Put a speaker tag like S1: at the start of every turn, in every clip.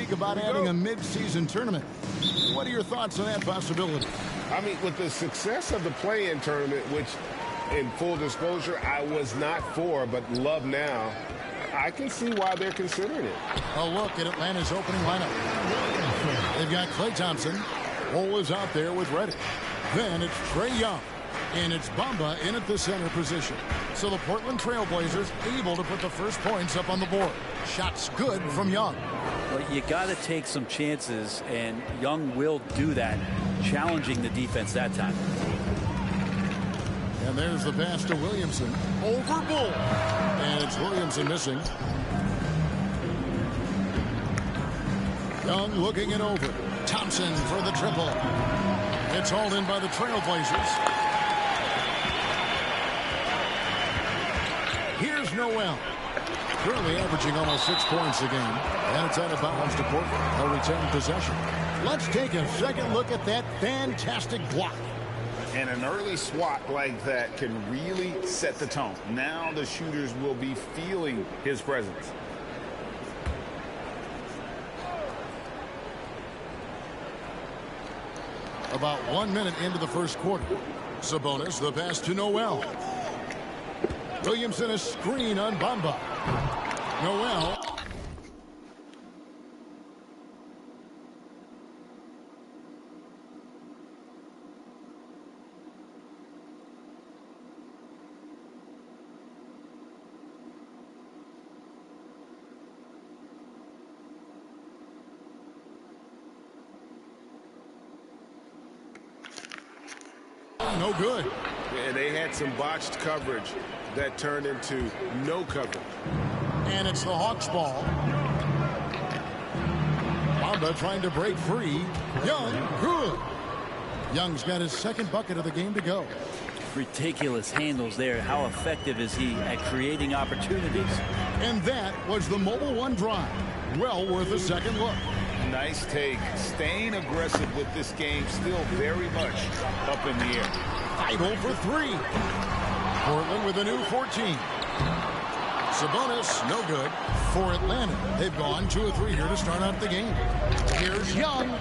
S1: speak about adding a mid-season tournament. What are your thoughts on that possibility?
S2: I mean, with the success of the play-in tournament, which, in full disclosure, I was not for, but love now, I can see why they're considering it.
S1: A look at Atlanta's opening lineup. They've got Klay Thompson. Cole is out there with Reddish. Then it's Trae Young. And it's Bamba in at the center position. So the Portland Trailblazers able to put the first points up on the board. Shots good from Young.
S3: Well, you got to take some chances, and Young will do that, challenging the defense that time.
S1: And there's the pass to Williamson. Over Bull. And it's Williamson missing. Young looking it over. Thompson for the triple. It's hauled in by the Trailblazers. Here's Noel. Currently averaging almost 6 points a game. And it's out of bounds to Portland. They'll return possession. Let's take a second look at that fantastic block.
S4: And an early swat like that can really set the tone. Now the shooters will be feeling his presence.
S1: About 1 minute into the first quarter. Sabonis, the pass to Noel. Williamson, a screen on Bamba. Noel. No good.
S2: And they had some botched coverage that turned into no coverage.
S1: And it's the Hawks ball. Bamba trying to break free. Young, good. Young's got his second bucket of the game to go.
S3: Ridiculous handles there. How effective is he at creating opportunities?
S1: And that was the Mobile One drive. Well worth a second look.
S4: Nice take. Staying aggressive with this game, still very much up in the air.
S1: Idle for three. Portland with a new 14. Sabonis, no good. For Atlanta, they've gone 2 of 3 here to start out the game. Here's Young.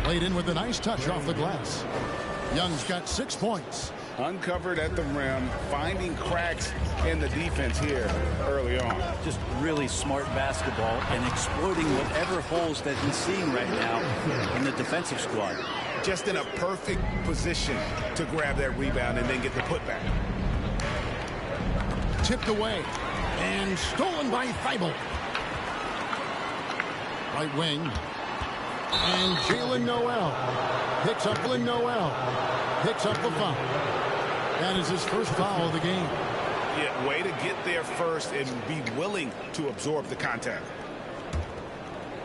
S1: Laid in with a nice touch off the glass. Young's got 6 points.
S4: Uncovered at the rim, finding cracks in the defense here early on.
S3: Just really smart basketball and exploiting whatever holes that he's seeing right now in the defensive squad.
S4: Just in a perfect position to grab that rebound and then get the putback.
S1: Tipped away and stolen by Thibault. Right wing. And Jalen Noel picks up Lynn Noel. Picks up the foul. That is his first foul of the game.
S4: Yeah, way to get there first and be willing to absorb the contact.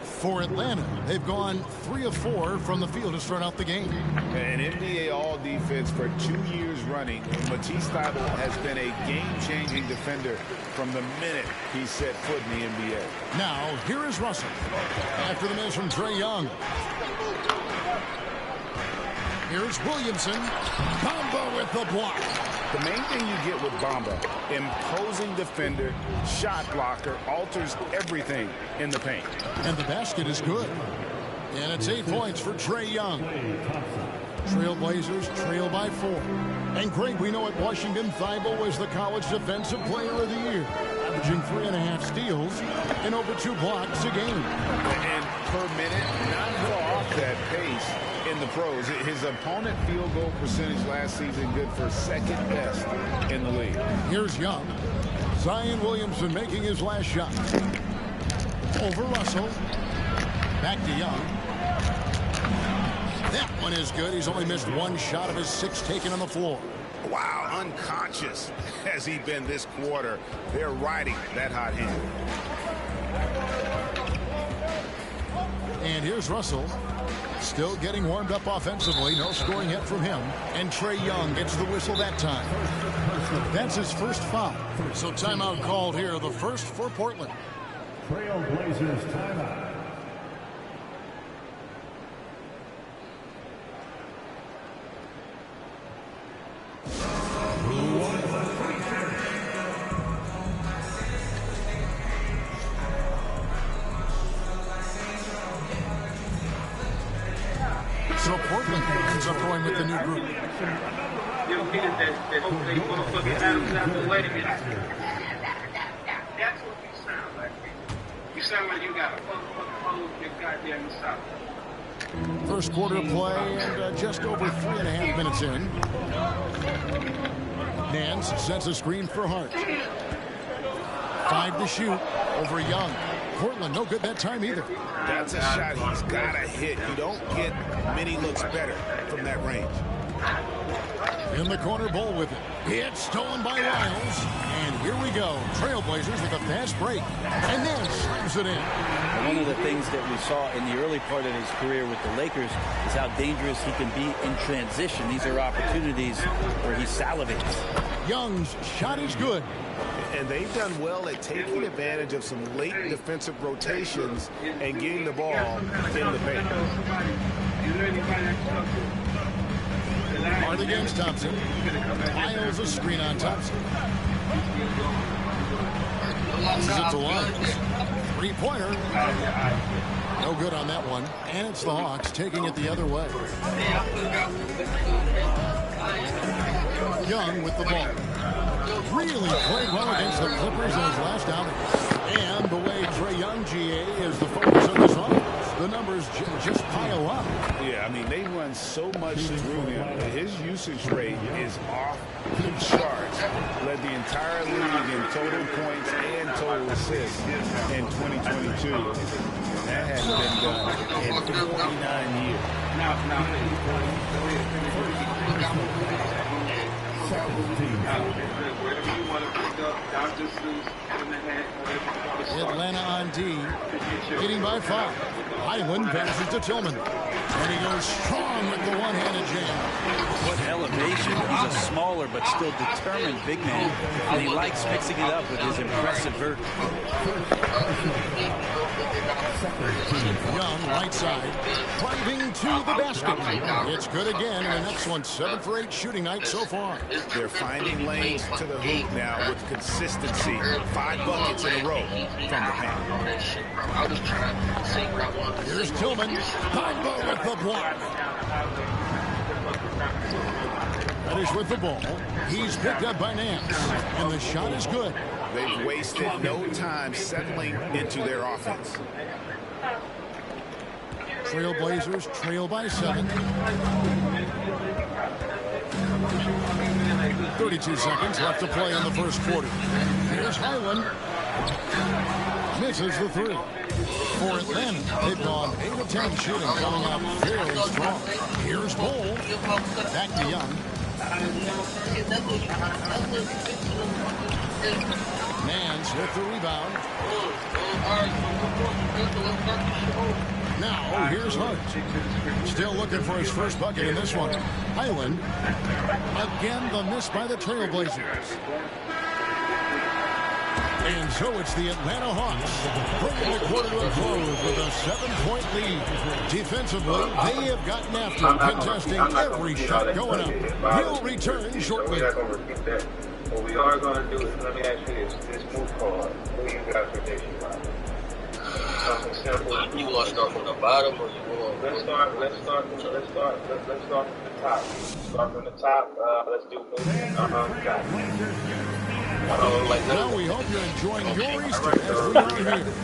S1: For Atlanta, they've gone 3 of 4 from the field to start out the game.
S4: An NBA All-Defense for 2 years running. Matisse Thybulle has been a game-changing defender from the minute he set foot in the NBA.
S1: Now, here is Russell. After the miss from Trae Young. Here's Williamson. Bamba with the block.
S4: The main thing you get with Bamba, imposing defender, shot blocker, alters everything in the paint.
S1: And the basket is good. And it's 8 points for Trae Young. Trailblazers trail by 4. And Greg, we know at Washington, Thibault was the college defensive player of the year, averaging 3.5 steals and over 2 blocks a game.
S4: And per minute, not far off that pace in the pros. His opponent field goal percentage last season good for second best in the league.
S1: Here's Young. Zion Williamson making his last shot. Over Russell. Back to Young. That one is good. He's only missed 1 shot of his 6 taken on the floor.
S4: Wow, unconscious has he been this quarter. They're riding that hot hand.
S1: And here's Russell. Still getting warmed up offensively. No scoring yet from him. And Trae Young gets the whistle that time. That's his first foul. So timeout called here. The first for Portland.
S5: Trailblazers timeout.
S1: So Portland ends up going with the new group.
S6: You don't get that hopefully motherfucking Adams apple. Wait a minute. That's what you sound like. You sound like you got a motherfucking hole in your goddamn south.
S1: First quarter play and just over 3.5 minutes in. Nance sets a screen for Hart. 5 to shoot over Young. Portland no good that time either.
S4: That's a shot he's got to hit. You don't get many looks better from that range.
S1: In the corner, Bull with it. It's stolen by Lyles. And here we go. Trailblazers with a fast break. And then slams it in.
S3: One of the things that we saw in the early part of his career with the Lakers is how dangerous he can be in transition. These are opportunities where he salivates.
S1: Young's shot is good.
S4: And they've done well at taking advantage of some late defensive rotations and getting the ball in the paint.
S1: Hard against Thompson. Lyles a screen on Thompson. Passes it to Lyles. Three-pointer. No good on that one. And it's the Hawks taking it the other way. Young with the ball. Really played well against the Clippers in his last outing. And the way Trae Young, GA, is the focus of this offense. The numbers just pile up.
S4: Yeah, I mean, they run so much through him. His usage rate is off the charts. Led the entire league in total points and total assists in 2022. That hasn't been done in 49 years.
S1: Atlanta on D, getting by 5. Highland passes to Tillman. And he goes strong with the one-handed jam.
S3: What elevation. He's a smaller but still determined big man. And he likes mixing it up with his impressive vert.
S1: Young, right side, driving to the basket. It's good again, and the next one, 7 for 8 shooting night so far.
S4: They're finding lanes to the hoop now with consistency. 5 buckets in a row from the paint.
S1: Here's Tillman. Bamba with the block. Reddish with the ball. He's picked up by Nance, and the shot is good.
S4: They've wasted no time settling into their offense.
S1: Trailblazers trail by 7. 32 seconds left to play in the first quarter. Here's Highland. Misses the 3. For Atlanta, they've gone 8 of 10 shooting, coming out fairly strong. Here's Bull. Back to Young. Nance with the rebound. Now, here's Hart. Still looking for his first bucket in this one. Highland. Again, the miss by the Trailblazers. And so it's the Atlanta Hawks bringing the quarter to a close with a 7-point lead. Defensively, they have gotten after it, contesting every shot going up. He'll return shortly.
S6: What we are going to do is, let me ask you this move called, who you got for this shot? Something simple.
S7: You want to start from the bottom, or you want?
S6: Let's start from the top. Start from the top. Let's do movement.
S1: Well, we hope you're enjoying your Easter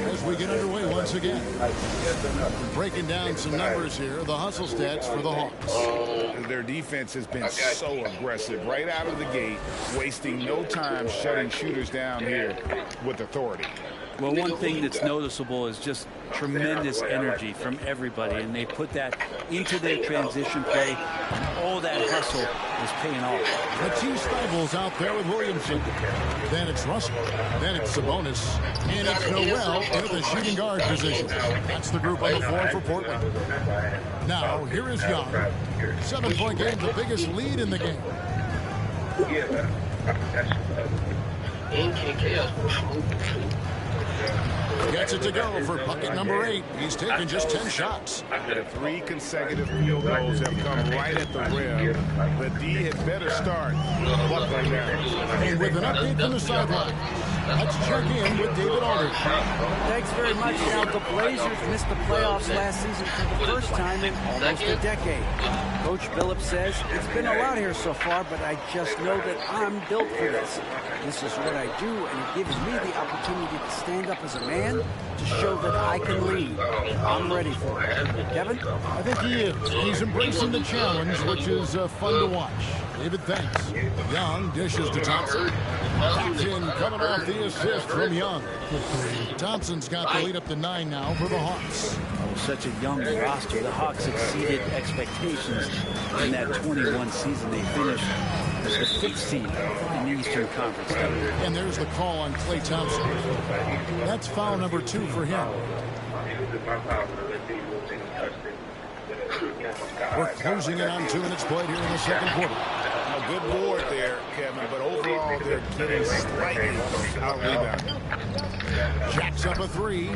S1: as we get underway once again. Breaking down some numbers here, the hustle stats for the Hawks.
S4: Their defense has been so aggressive right out of the gate, wasting no time shutting shooters down here with authority.
S3: Well, one thing that's noticeable is just tremendous energy from everybody, and they put that into their transition play, and all that hustle is paying off.
S1: Matisse Thybulle's out there with Williamson. Then it's Russell. Then it's Sabonis. And it's Noel into the shooting guard position. That's the group on the floor for Portland. Now, here is Young. 7-point game, the biggest lead in the game. Gets it to go for bucket number 8. He's taken just 10 shots.
S4: The 3 consecutive field goals have come right at the rim. The D had better start buckling down.
S1: And with an update from the sideline, Let's check in with David Aldridge.
S8: Thanks very much. Now, the Blazers missed the playoffs last season for the first time in almost a decade. Coach Phillips says, it's been a lot here so far, but I just know that I'm built for this. This is what I do, and it gives me the opportunity to stand up as a man to show that I can lead. I'm ready for it. Kevin?
S1: I think he is. He's embracing the challenge, which is fun to watch. David thanks. Young dishes to Thompson. Thompson coming off the assist from Young. Thompson's got the lead up to 9 now for the Hawks.
S3: Oh, such a young roster. The Hawks exceeded expectations in that 21 season. They finished as the 5th seed in the Eastern Conference.
S1: And there's the call on Klay Thompson. That's foul number 2 for him. We're closing in on 2 minutes played here in the second quarter.
S4: A good board there, Kevin, but overall they're getting slightly out-rebounded.
S1: Jacks up a 3.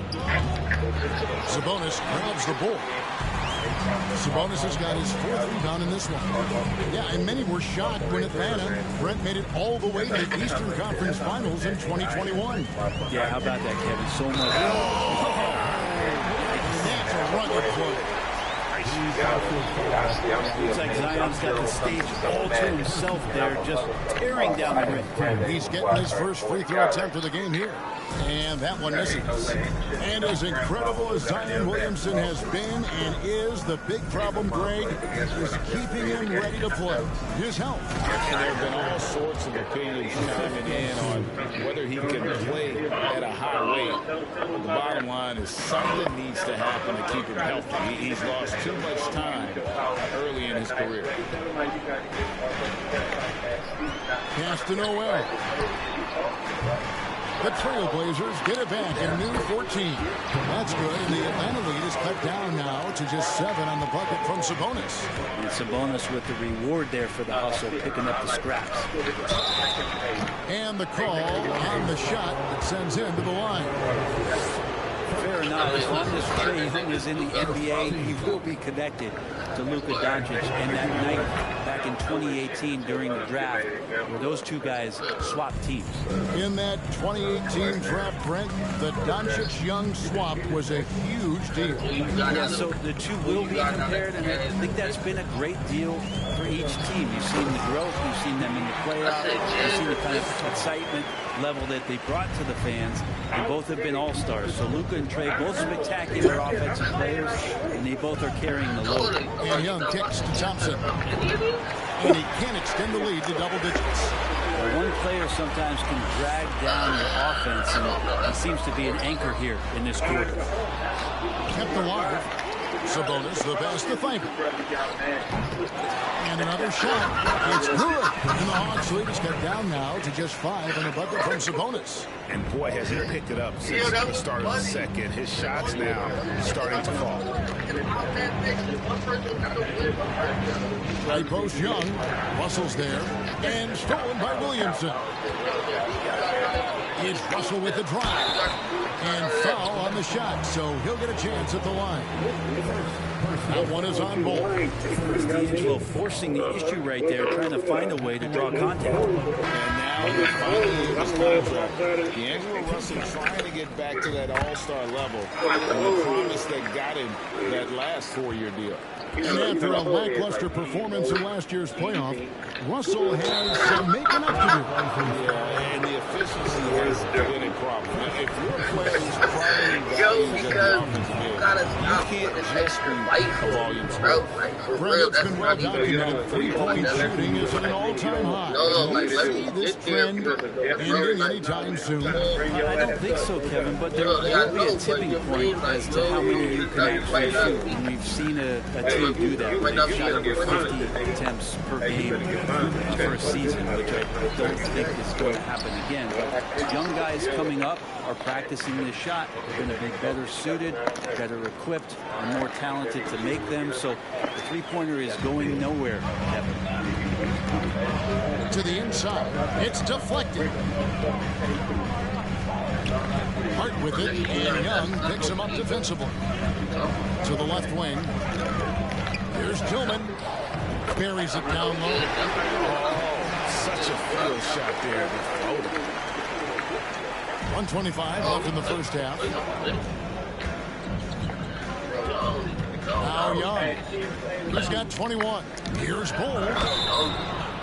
S1: Sabonis grabs the ball. Sabonis has got his 4th rebound in this one. Yeah, and many were shocked when Atlanta, Brent, made it all the way to the Eastern Conference Finals in 2021.
S3: Yeah, how about that, Kevin? So much.
S1: That's a rugged play.
S3: Looks like Zion's got the stage all to himself there, just tearing down the rim.
S1: He's getting his first free throw attempt of the game here. And that one misses. And as incredible as Zion Williamson has been and is, the big problem, Greg, is keeping him ready to play. His health.
S4: And there have been all sorts of opinions chiming in on whether he can play at a high rate. But the bottom line is something needs to happen to keep him healthy. He's lost too much time early in his career.
S1: Pass to Noel. The Trailblazers get it back in new 14. That's good, and the Atlanta lead is cut down now to just 7 on the bucket from Sabonis.
S3: And Sabonis with the reward there for the hustle, picking up the scraps.
S1: And the call on the shot that sends him to the line.
S3: Fair enough. As long as Trae Young is in the NBA, he will be connected to Luka Doncic. And that night back in 2018 during the draft, where those two guys swapped teams.
S1: In that 2018 draft, Brent, the Doncic-Young swap was a huge deal.
S3: Yeah, so the two will be compared, and I think that's been a great deal for each team. You've seen the growth, you've seen them in the playoffs, you've seen the kind of excitement level that they brought to the fans, and both have been all-stars. So Luka and Trae, both spectacular offensive players, and they both are carrying the load.
S1: And Young kicks to Thompson. And he can extend the lead to double digits.
S3: Well, one player sometimes can drag down your offense, and he seems to be an anchor here in this quarter.
S1: Kept alive. Sabonis, the best to thank him. And another shot. It's good. And the Hawks lead is cut down now to just 5 on the bucket from Sabonis.
S4: And boy, has he picked it up since the start of the second. His shots now starting to fall.
S1: High post Young. Russell's there. And stolen by Williamson. It's Russell with the drive. And foul on the shot, so he'll get a chance at the line. That one is on ball.
S3: D'Angelo forcing the issue right there, trying to find a way to draw contact.
S4: And now we're finally in his contract. D'Angelo Russell trying to get back to that all-star level. And the promise that got him that last 4-year deal.
S1: And after a lackluster performance in last year's playoff, Russell has some making up to do.
S4: Yeah, and the efficiency has been a problem. Now, if your player's primary values as an offensive end, you can't just be a volume scorer.
S1: Brent, it's been well documented. 3-point shooting is at an all-time high. Do you see this trend ending anytime soon?
S3: I don't think so, Kevin, but there will be a tipping point as to how many you can actually shoot. And we've seen a team do that. They've shot over 50 attempts per game for a season, which I don't think is going to happen again. But young guys coming up are practicing this shot. They're going to be better suited, better equipped, and more talented to make them. So the three-pointer is going nowhere, Kevin.
S1: To the inside. It's deflected. Hart with it, and Young picks him up defensively. To the left wing. Here's Tillman. Buries it down low.
S4: Oh, such a field shot there.
S1: 1:25 left in the first half. Now Young. He's got 21. Here's Bull.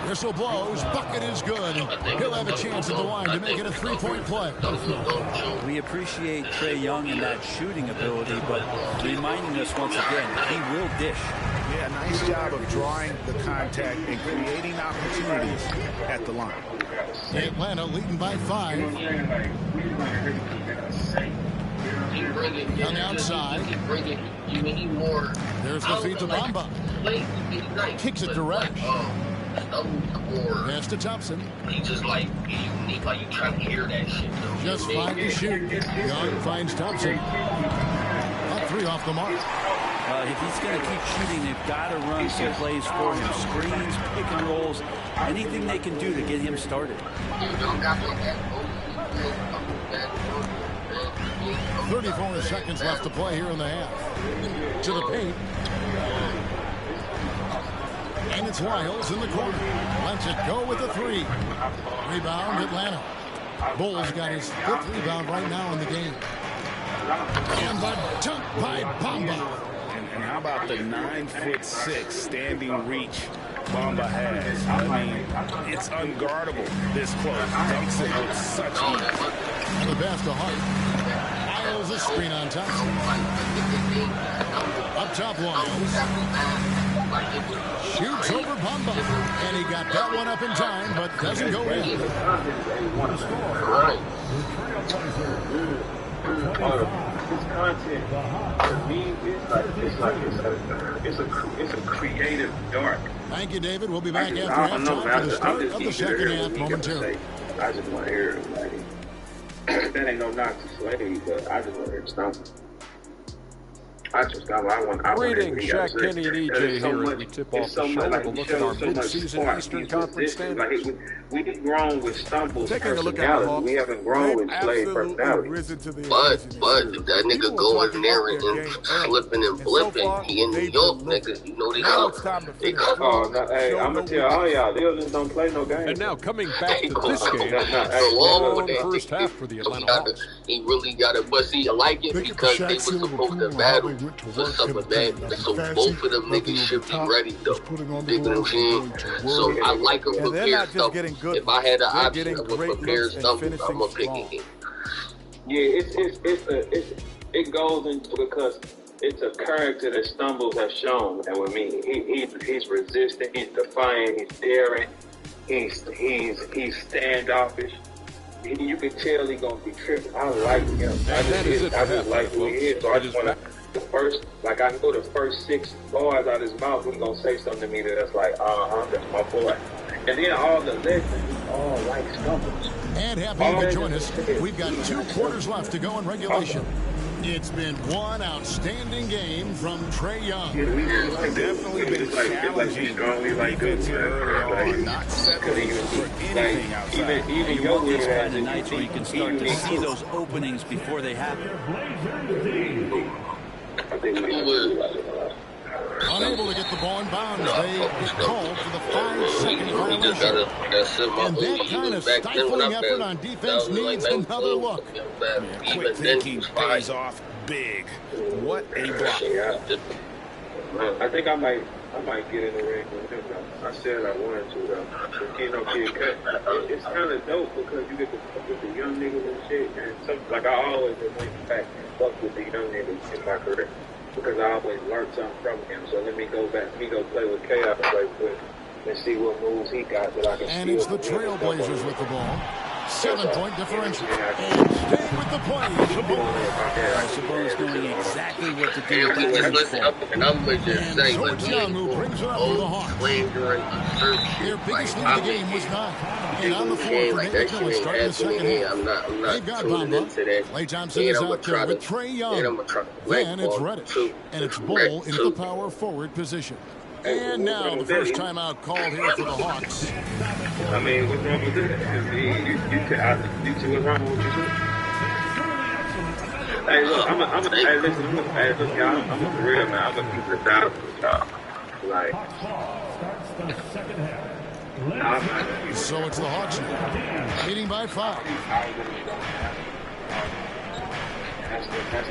S1: Whistle blows. Bucket is good. He'll have a chance at the line to make it a three-point play.
S3: We appreciate Trae Young and that shooting ability, but reminding us once again, he will dish.
S4: Yeah, nice job of drawing the contact and creating opportunities at the line.
S1: Atlanta leading by 5. Young outside. There's the feed to Bamba. Kicks it to Reddish. Pass to Thompson.
S7: He's just like unique, like you trying to hear that shit.
S1: Just 5 to shoot. Young finds Thompson. Up 3 off the mark.
S3: If he's going to keep shooting, they've got to run some plays for him. Screens, pick and rolls, anything they can do to get him started.
S1: 34 seconds left to play here in the half. To the paint. And it's Lyles in the corner. Lets it go with the 3. Rebound, Atlanta. Bulls got his 5th rebound right now in the game. And the dunk by Bamba.
S4: And how about the 9'6" standing reach Bamba has? I mean, it's unguardable this close. Dunks it with such ease.
S1: And the pass to Hart. Lyles a screen on top. Up top, Lyles. Shoots over Bamba. And he got that one up in time, but doesn't go in.
S6: His content to me it's a creative dart.
S1: Thank you, David. We'll be back after
S6: I don't know,
S1: halftime for the
S6: I'm
S1: start
S6: just
S1: of the second half momentarily.
S6: I just want to hear it. Like, that ain't no knock to Slade, but I just want to hear it stomp.
S9: Greetings, Shaq Kenny and EJ here as we tip off the show. We'll look at our mid-season Eastern Conference standings.
S6: We've grown with Stumble's
S9: Taking a look at the Hawks,
S6: we haven't grown with Slade's personality.
S7: But if that nigga go in there and slipping and blipping, he in New York, nigga. You know they come.
S6: Oh, no, hey, I'm going to tell all y'all, they just don't play no games.
S9: And now coming back to this game,
S7: the
S9: first half for the Atlanta Hawks.
S7: He really got it. But see, I like it because they were supposed to battle for some of that. So both of them niggas should be ready, though. You know what I'm saying? So I like them prepared stuff. If I had an option of a prepared stuff, I'm going to pick it.
S6: Yeah, it goes into because it's a character that Stumbles has shown. And with me, he's resistant, he's defiant, he's daring, he's standoffish. You can tell he's gonna be tripping. I like him. I just like who he is. So I just want to the first 6 bars out of his mouth, he's gonna say something to me that's like, that's my boy. And then all the legends, all like Stumbles.
S1: And happy you could join us. We've got 2 quarters left to go in regulation. It's been one outstanding game from Trae Young.
S4: Definitely been challenging defense early on, not settling for anything outside.
S3: You want these kind of nights where you can start to see those openings before they happen.
S1: Unable to get the ball in bounds, they get called for the 5-second violation. And that kind of stifling effort on defense needs another look.
S4: Quick thinking pays off big. What a block.
S6: I think I might get in the ring with him. I said I wanted to, though. It's kind of dope because you get to fuck with the young niggas and shit. And I always been waiting back and fuck with the young niggas in my career. Because I always learned something from him. So let me go back. Let me go play with Chaos right quick and see what moves he got that I can
S1: And it's the Trailblazers with the ball. 7-point differential. And stay with the play.
S3: Sabonis doing exactly what to do.
S7: And I'm going to just say,
S1: so it's Young who brings it up for the Hawks. Their biggest lead of the game was 9. And on the floor for David Miller starting the second half. They've got Bamba. Klay Thompson is out there with Trae Young. Then it's Reddish. And it's Bull into the power forward position. And now the first timeout called here for the Hawks.
S6: I mean, what's wrong with this? You two, what's wrong with what you do? Hey, look, I'm a real man. I'm gonna keep it down with y'all. Like,
S1: so it's the Hawks leading by 5.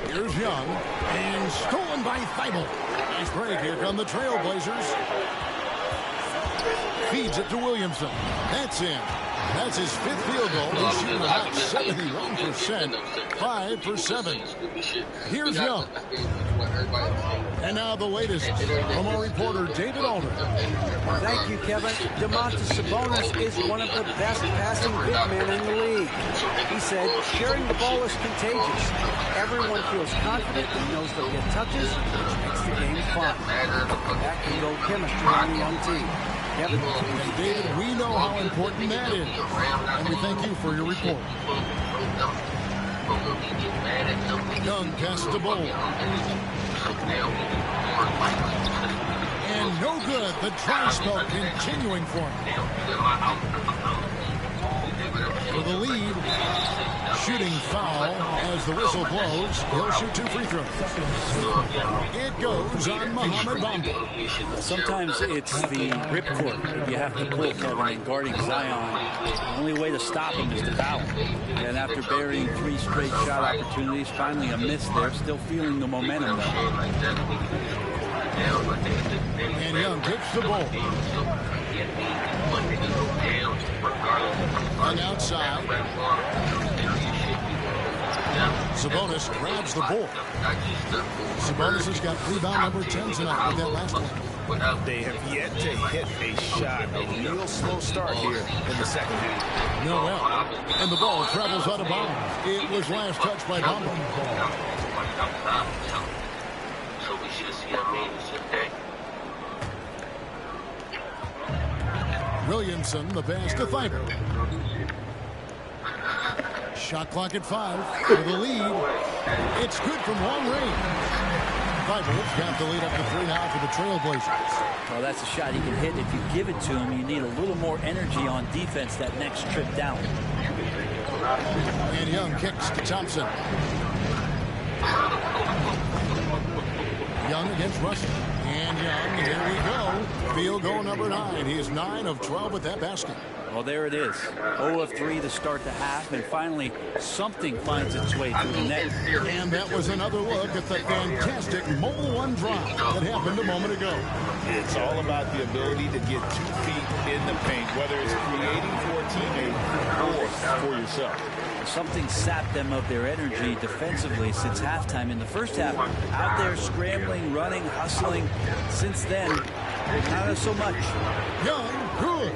S1: Here's Young, and stolen by Thibault. Nice break. Here come the Trailblazers. Feeds it to Williamson. That's in. That's his 5th field goal. He's shooting about 71%. 5 for 7. Here's Young. And now the latest from our reporter, David Aldridge.
S8: Thank you, Kevin. Domantas Sabonis is one of the best passing big men in the league. He said, sharing the ball is contagious. Everyone feels confident and knows they'll get touches, which makes the game fun. That can go chemistry on the young team. Kevin.
S1: And David, we know how important that is. And we thank you for your report. Young casts the ball. And no good. The dry spell continuing for him. For the lead. Shooting foul as the whistle blows. He'll shoot 2 free throws. It goes on Mohamed Bamba.
S3: Sometimes it's the ripcord that you have to pull, Kevin, in guarding Zion. The only way to stop him is to foul him. And after burying 3 straight shot opportunities, finally a miss there, still feeling the momentum though.
S1: And Young takes the ball. On outside. Sabonis grabs the ball. Sabonis has got rebound number 10 tonight with that last one.
S4: They have yet to hit a shot. A real slow start here in the second half.
S1: Noel. And the ball travels out of bounds. It was last touched by Bamba. Williamson, the pass to Thibault. Shot clock at 5 for the lead. It's good from long range. Thibault's got the lead up to 3 now for the Trailblazers.
S3: Well, that's a shot he can hit. If you give it to him, you need a little more energy on defense that next trip down.
S1: And Young kicks to Thompson. Young against Russell. And Young, here we go. Field goal number 9. He is 9 of 12 with that basket.
S3: Well, there it is. 0 of 3 to start the half, and finally something finds its way through the net.
S1: And that was another look at the fantastic mobile 1 drop that happened a moment ago.
S4: It's all about the ability to get 2 feet in the paint, whether it's creating for a teammate or for yourself.
S3: Something sapped them of their energy defensively since halftime. In the first half, out there scrambling, running, hustling. Since then, not so much.
S1: Young, good.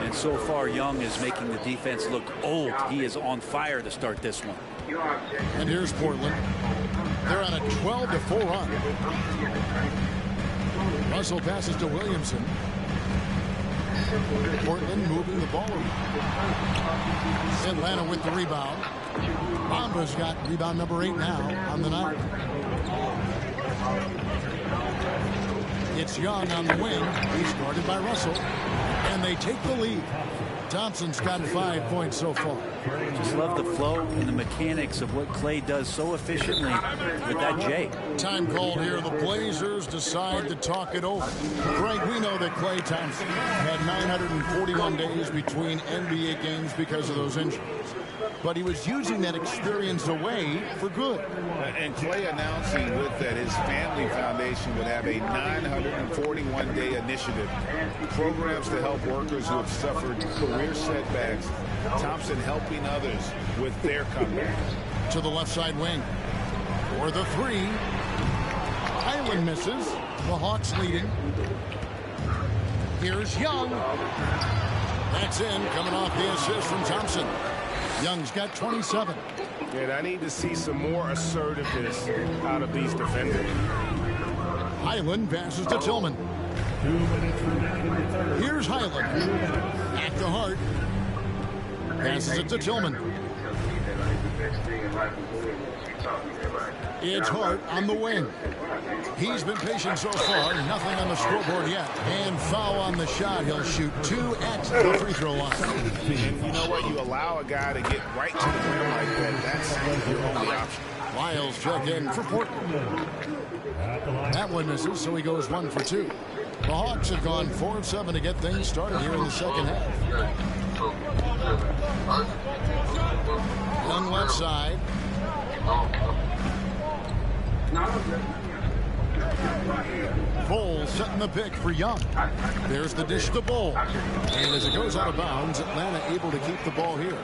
S3: And so far, Young is making the defense look old. He is on fire to start this one.
S1: And here's Portland. They're on a 12-4 run. Russell passes to Williamson. Portland moving the ball around. Atlanta with the rebound. Bamba's got rebound number 8 now on the night. It's Young on the wing. He's guarded by Russell. And they take the lead. Thompson's got 5 points so far.
S3: Just love the flow and the mechanics of what Clay does so efficiently with that J.
S1: Time called here. The Blazers decide to talk it over. Greg, we know that Clay Thompson had 941 days between NBA games because of those injuries. But he was using that experience away for good.
S4: And Clay announcing with that his family foundation would have a 941-day initiative. Programs to help workers who have suffered career setbacks. Thompson helping others with their comeback.
S1: To the left side wing. For the 3. Highland misses. The Hawks leading. Here's Young. That's in, coming off the assist from Thompson. Young's got 27.
S2: And I need to see some more assertiveness out of these defenders.
S1: Highland passes to Tillman. Here's Highland. At the heart. Passes it to Tillman. It's Hart on the wing. He's been patient so far. Nothing on the scoreboard yet. And foul on the shot. He'll shoot 2 at the free throw line.
S4: And you know what? You allow a guy to get right to the rim like that. That's your only option.
S1: Lyles check in for Portland. That one misses, so he goes 1 for 2. The Hawks have gone 4 of 7 to get things started here in the second half. Young left side. Bol setting the pick for Young. There's the dish to Bol. And as it goes out of bounds, Atlanta able to keep the ball here.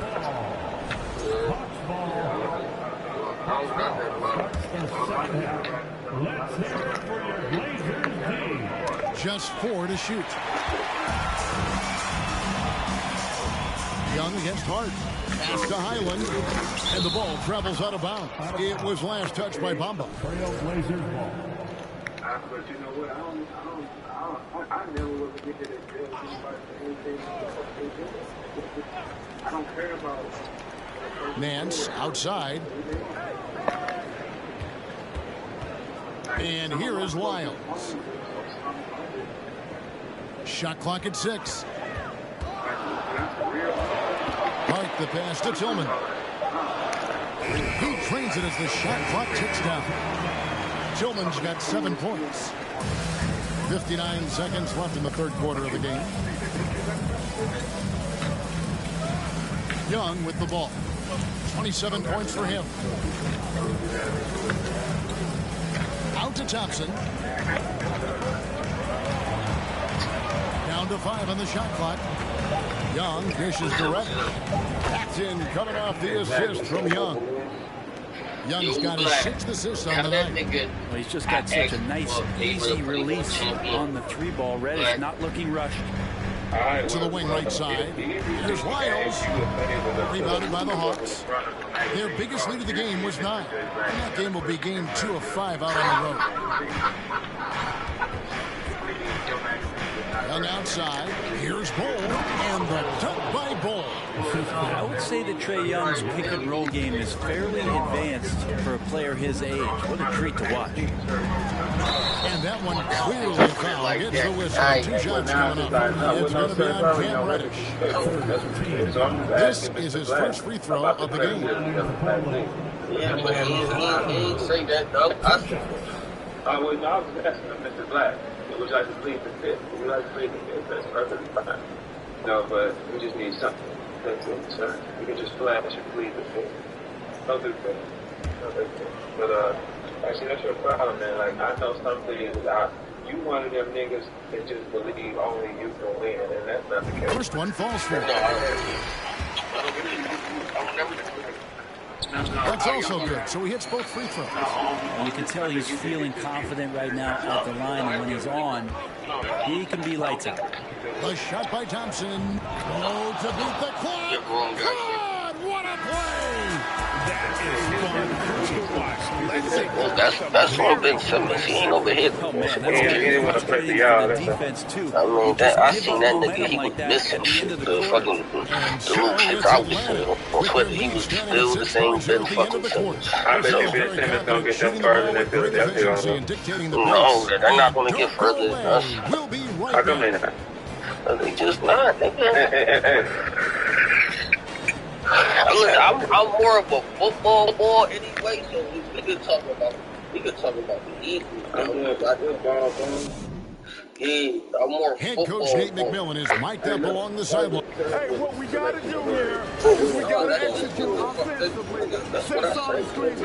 S1: Just 4 to shoot. Young against Hart. Pass to Highland. And the ball travels out of bounds. It was last touched by Bamba.
S6: But you know what? I never was a kid that did anything. I don't care about.
S1: Nance outside. And here is Lyles. Shot clock at 6. Hart the pass to Tillman. He trains it as the shot clock ticks down. Tillman's got 7 points. 59 seconds left in the third quarter of the game. Young with the ball. 27 points for him. Out to Thompson. Down to 5 on the shot clock. Young dishes direct. Paxton coming off the assist from Young. Young's got his 6th assist on the night.
S3: Well, he's just got such a nice, easy release on the 3-ball. Reddish not looking rushed.
S1: To the wing right side. Here's Lyles. Rebounded by the Hawks. Their biggest lead of the game was 9. And that game will be game 2 of 5 out on the road. Young outside. Here's Bol. And the dunk by Bol.
S3: I would say that Trae Young's pick-and-roll game is fairly advanced for a player his age. What a treat to watch.
S1: And that one clearly foul. Gets the whistle. 2 shots coming up. It's going to be on Cam Reddish. This is his first free throw of the game.
S7: Yeah, but he ain't say that, though.
S6: I was asking him, Mr. Black. Would you like to plead the fifth? Would you like to plead the fifth? That's perfectly fine. No, but we just need something. That's it, sir. We can just flash and plead the fifth. No big thing. No big thing. But, actually, that's your problem, man. Like, I know some things you one of them niggas that just believe only you can win, and that's not the case.
S1: First one falls for him. That's also good. So he hits both free throws.
S3: And you can tell he's feeling confident right now at the line, and when he's on, he can be lights out.
S1: A shot by Thompson. Oh, to beat the clock. God, what a play!
S4: That is fun to watch.
S7: Well, that's from Ben Simmons. He ain't over here.
S3: Oh, man, that's got to be the defense, too.
S7: I mean, I seen that nigga. He was missing shit. The fucking little shit I was seeing on Twitter. He was still the same Ben fucking Simmons.
S6: I bet you Ben Simmons don't get them further than Philadelphia.
S7: No, they're not going to get further than us.
S6: How come they not?
S7: They just not, nigga. I'm more of a football boy anyway, so we could talk about the Eagles. Yeah, I'm more
S1: Head coach Nate McMillan is mic'd up along the sideline.
S5: Hey, what we got to do here is we got to execute offensively. Send solid screens.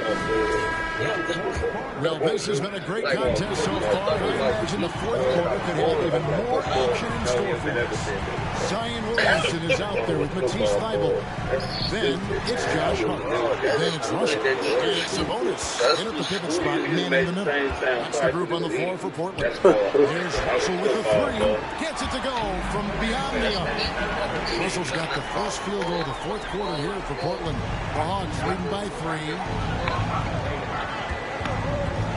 S1: Well, this has been a great contest so far. I imagine the fourth quarter could have even more action in store for us. Zion Williamson is out there with Matisse Thybulle. Then it's Josh Hart. Then it's Russell. And it's Sabonis. In at the pivot spot, man in the middle. That's the group on the floor for Portland. Here's Russell with the 3. Gets it to go from beyond the arc. Russell's got the first field goal of the fourth quarter here for Portland. The Hawks leading by 3.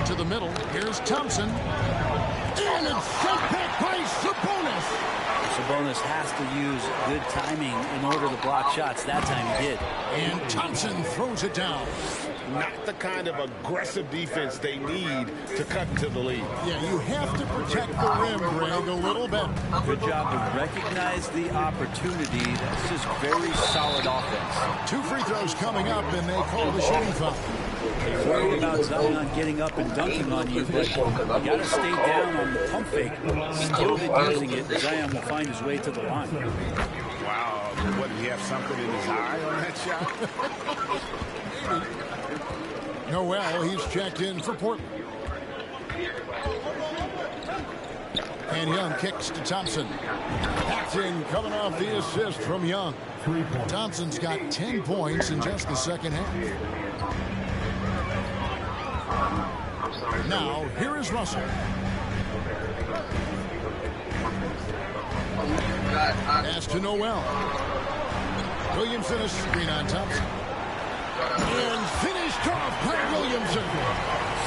S1: To the middle. Here's Thompson. And it's sent back by Sabonis.
S3: Sabonis has to use good timing in order to block shots. That time he did.
S1: And Thompson throws it down.
S4: Not the kind of aggressive defense they need to cut into the lead.
S1: Yeah, you have to protect the rim, Greg, a little bit.
S3: Good job to recognize the opportunity. That's just very solid offense.
S1: 2 free throws coming up, and they call the shooting foul.
S8: You're worried about Zion getting up and dunking on you, but you got to stay down on the pump fake. Skilled at using it, Zion will find his way to the line.
S4: Wow, what, did he have something in his eye on that shot?
S1: Noel, he's checked in for Portland. And Young kicks to Thompson. Acting coming off the assist from Young. Thompson's got 10 points in just the second half. Now, here is Russell. Pass to Noel. Williamson a screen on Thompson. And finished off by Williamson.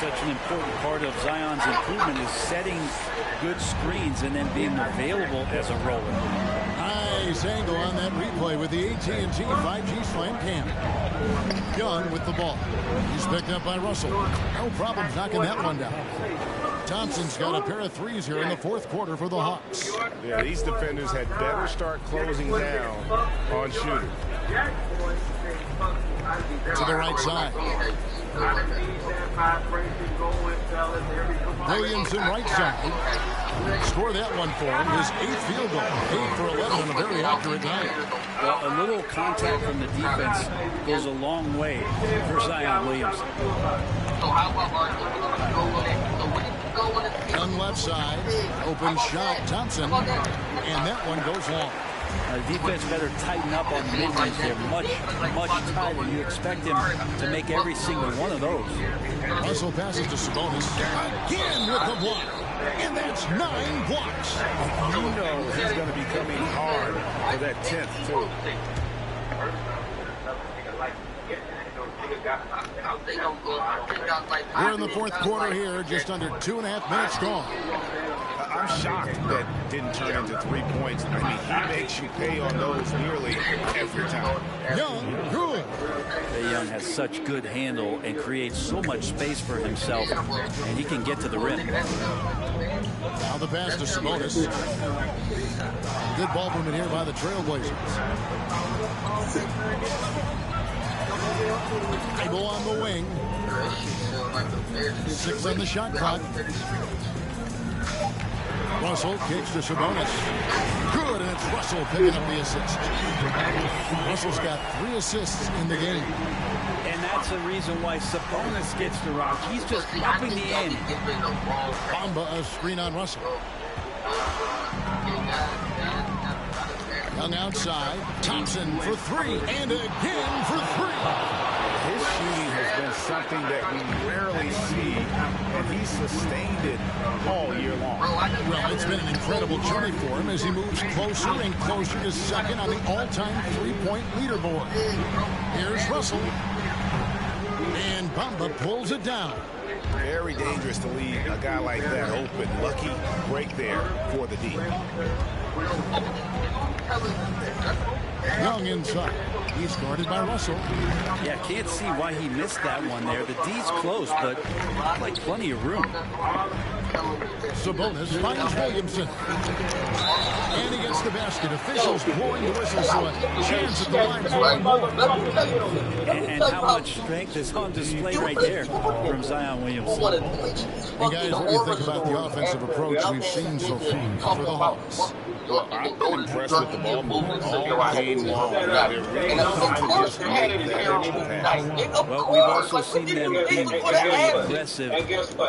S8: Such an important part of Zion's improvement is setting good screens and then being available as a roller.
S1: Nice angle on that replay with the AT&T 5G Slam Cam. Young with the ball. He's picked up by Russell. No problem knocking that one down. Thompson's got a pair of threes here in the fourth quarter for the Hawks.
S4: Yeah, these defenders had better start closing down on shooters.
S1: To the right side. Williamson right side. Score that one for him. His 8th field goal. 8 for 11 on a very accurate night.
S8: Well, a little contact from the defense goes a long way for Zion Williamson.
S1: On left side. Open shot. Thompson. And that one goes long.
S8: The defense better tighten up on the mid-range. They're much tighter. You expect him to make every single one of those.
S1: Russell passes to Sabonis. Again with the block. And that's 9 blocks.
S4: You know he's going to be coming hard for that 10th, too.
S1: We're in the fourth quarter here. Just under 2.5 minutes gone.
S4: I'm shocked that didn't turn into 3 points. I mean, he makes you pay on those nearly every time.
S1: Young, good.
S8: Trae Young has such good handle and creates so much space for himself, and he can get to the rim.
S1: Now the pass to Sabonis. Good ball movement here by the Trailblazers. Table on the wing. 6 on the shot clock. Russell kicks to Sabonis. Good, and it's Russell picking up the assist. Russell's got 3 assists in the game.
S8: And that's the reason why Sabonis gets the rock. He's just upping the ante.
S1: Bamba a screen on Russell. Young outside. Thompson for 3. And again for 3.
S4: His shooting has been something that we rarely see, and he's sustained it all year long.
S1: Well, it's been an incredible journey for him as he moves closer and closer to second on the all-time three-point leaderboard. Here's Russell. And Bamba pulls it down.
S4: Very dangerous to leave a guy like that open. Lucky break there for the D.
S1: Young inside. He's guarded by Russell.
S8: Yeah, can't see why he missed that one there. The D's close, but like plenty of room.
S1: Sabonis finds Williamson. And he gets the basket. Officials blowing the whistle, so a chance at the line for one more.
S8: And how much strength is on display right there from Zion Williamson.
S1: And guys, what do you think about the offensive approach we've seen so far for the Hawks?
S4: Well, I've been impressed with the ball movement all game long. They're really come to just make that extra pass.
S8: Well, we've also seen them being very aggressive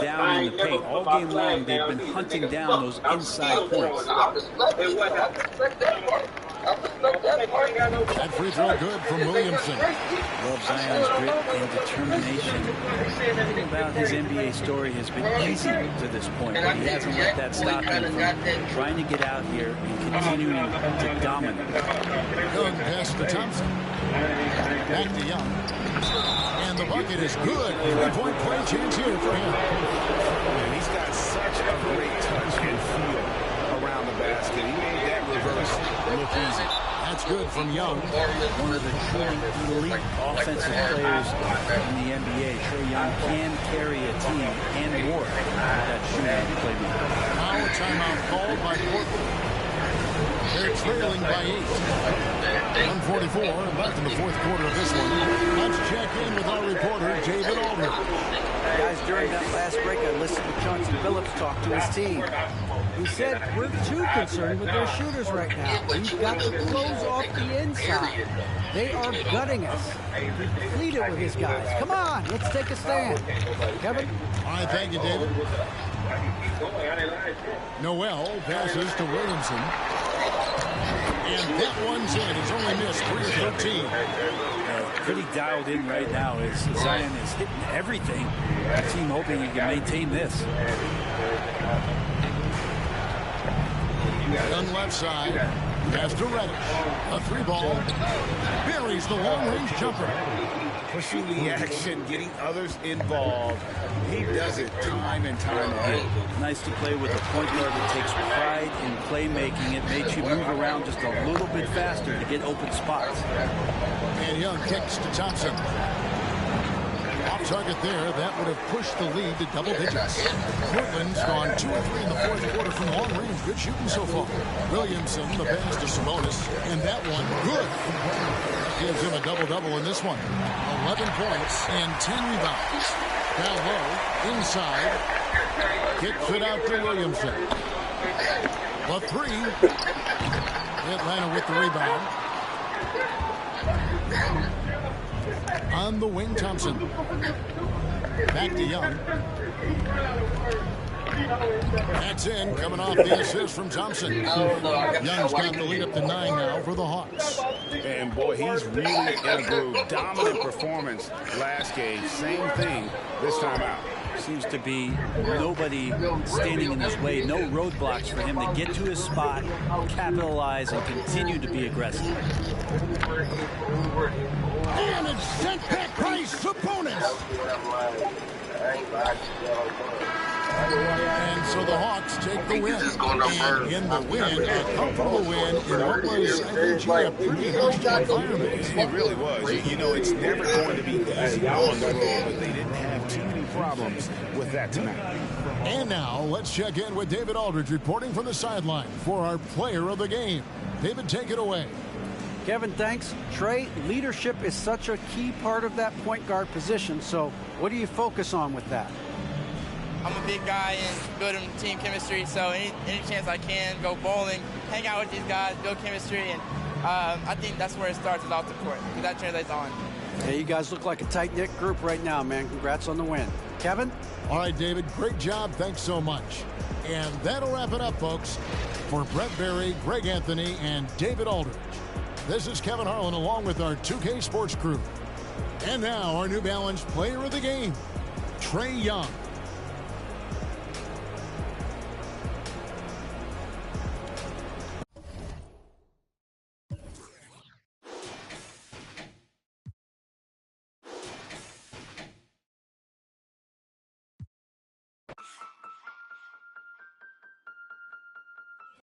S8: down in the paint. All game long, they've been hunting down those inside points.
S1: That free throw good from Williamson.
S8: Love Zion's grit and determination. Everything about his NBA story has been easy to this point, but he hasn't let that stop him from trying to get out here and continuing to dominate.
S1: Young pass to Thompson. Back to Young. And the bucket is good. 3-point play chance here for him.
S4: And he's got such a great touch and feel around the basket. He made that reverse look easy.
S1: That's good from Young.
S8: One of the truly elite offensive players in the NBA. Trae Young can carry a team and more with that shooting playmaker.
S1: Now a timeout called by Portland. They're trailing by 8. 1:44 left in the fourth quarter of this one. Let's check in with our reporter, David Aldridge.
S8: Guys, during that last break, I listened to Chauncey Billups talk to his team. He said, we're too concerned with their shooters right now. We've got to close off the inside. They are gutting us. He pleaded with his guys. Come on, let's take a stand. Kevin?
S1: All right, thank you, David. Noel passes to Williamson. And that one's in. He's only missed 3 of 13.
S3: Pretty dialed in right now. As Zion is hitting everything. The team hoping he can maintain this.
S1: Young left side. Pass to Reddish. A 3-ball. Buries the long-range jumper.
S4: Pushing the action, getting others involved. He does it time and time again.
S3: Nice to play with a point guard that takes pride in playmaking. It makes you move around just a little bit faster to get open spots.
S1: And Young kicks to Thompson. Off target there. That would have pushed the lead to double digits. Portland's gone 2 of 3 in the fourth quarter from long range. Good shooting so far. Williamson, the pass to Sabonis. And that one, good. Gives him a double-double in this one. 11 points and 10 rebounds. Down low, inside. Kicks it out to Williamson. A 3. Atlanta with the rebound. On the wing, Thompson. Back to Young. That's in, coming off the assist from Thompson. Young's got the lead up to 9 now for the Hawks.
S4: And boy, he's really improved. Dominant performance last game. Same thing this time out.
S3: Seems to be nobody standing in his way. No roadblocks for him to get to his spot, capitalize, and continue to be aggressive.
S1: And it's sent back by Sabonis. And so the Hawks take the win. And in the win, a comfortable win in what was, I think, a pretty hostile environment.
S4: It really was. You know, it's never going to be easy on the road, but they didn't have too many problems with that tonight.
S1: And now, let's check in with David Aldridge reporting from the sideline for our player of the game. David, take it away.
S8: Kevin, thanks. Trey, leadership is such a key part of that point guard position, so what do you focus on with that?
S10: I'm a big guy and building team chemistry, so any chance I can, go bowling, hang out with these guys, build chemistry, and I think that's where it starts is off the court, because that translates on.
S8: Yeah, you guys look like a tight-knit group right now, man. Congrats on the win. Kevin?
S1: All right, David, great job. Thanks so much. And that'll wrap it up, folks. For Brett Berry, Greg Anthony, and David Aldridge, this is Kevin Harlan along with our 2K Sports crew. And now our New Balance player of the game, Trae Young.